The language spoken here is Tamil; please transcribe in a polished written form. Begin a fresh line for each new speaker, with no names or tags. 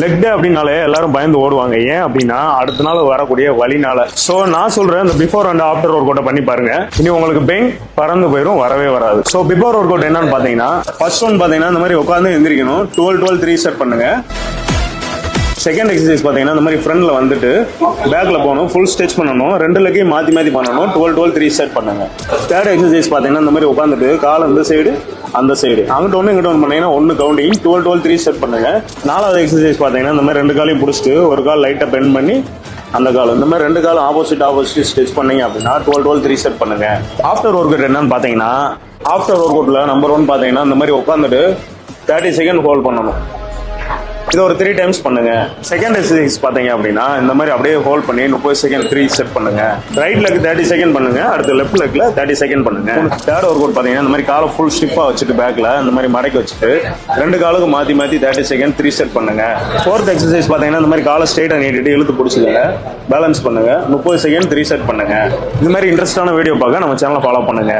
லெக் டே அப்படின்னாலே எல்லாரும் பயந்து ஓடுவாங்க. ஏன் அப்படின்னா அடுத்த நாள் வரக்கூடிய வலினால. சோ நான் சொல்றேன், இந்த before and after work out பண்ணி பாருங்க. இனி உங்களுக்கு பெயின் பறந்து போயிடும், வரவே வராது. சோ பிஃபோர் ஒர்க் அவுட் என்னன்னு பாத்தீங்கன்னா, ஃபர்ஸ்ட் ஒன் பாத்தீங்கன்னா இந்த மாதிரி உட்காந்து எந்திரிக்கணும். 12 3 செட் பண்ணுங்க. செகண்ட் எக்ஸசைஸ் பாத்தீங்கன்னா இந்த மாதிரி ஃப்ரண்ட்ல வந்துட்டு பேக்ல போகணும், ஃபுல் ஸ்ட்ரெச் பண்ணணும், ரெண்டு லெக்கையும் மாத்தி மாத்தி பண்ணணும். 12 3 செட் பண்ணுங்க. தேர்ட் எக்ஸசைஸ் பாத்தீங்கன்னா இந்த மாதிரி உட்காந்துட்டு கால் இந்த சைடு அந்த சைடு அங்கிட்ட ஒன்று இங்கிட்ட ஒன்று பண்ணீங்கன்னா 1 கவுண்டிங் 12 3 செட் பண்ணுங்க. நாலாவது எக்ஸசைஸ் பாத்தீங்கன்னா இந்த மாதிரி ரெண்டு காலையும் பிடிச்சிட்டு ஒரு கால் லைட்டா பெண்ட் பண்ணி அந்த காலம் இந்த மாதிரி ரெண்டு காலம் ஆப்போசிட் ஸ்ட்ரெச் பண்ணீங்க அப்படின்னா 12 3 செட் பண்ணுங்க. ஆஃப்டர் ஒர்க் அவுட் என்னன்னு பாத்தீங்கன்னா, ஆஃப்டர் ஒர்க் அவுட்ல நம்பர் 1 பாத்தீங்கன்னா இந்த மாதிரி உட்காந்துட்டு 30 செகண்ட் ஹோல்ட் பண்ணணும். இதை ஒரு 3 டைம்ஸ் பண்ணுங்க. செகண்ட் எக்ஸசைஸ் பாத்தீங்க அப்படின்னா இந்த மாதிரி அப்படியே ஹோல்ட் பண்ணி 30 செகண்ட் 3 செட் பண்ணுங்க. ரைட் லெக் 30 செகண்ட் பண்ணுங்க, அடுத்து லெஃப்ட் லெக்ல 30 செகண்ட் பண்ணுங்க. தேர்ட் ஒர்க் அவுட் பாத்தீங்கன்னா இந்த மாதிரி காலை ஃபுல் ஸ்டிப்பா வச்சுட்டு பேக்ல இந்த மாதிரி மடக்கி வச்சுட்டு ரெண்டு காலுக்கு மாத்தி 30 செகண்ட் 3 செட் பண்ணுங்க. ஃபோர்த் எக்ஸசைஸ் பாத்தீங்கன்னா இந்த மாதிரி காலை ஸ்ட்ரைட்டா நீட்டிட்டு இழுத்து பிடிச்சிக்கங்க, பேலன்ஸ் பண்ணுங்க, 30 செகண்ட் 3 செட் பண்ணுங்க. இந்த மாதிரி இன்ட்ரெஸ்டான வீடியோ பார்க்க நம்ம சேனலை ஃபாலோ பண்ணுங்க.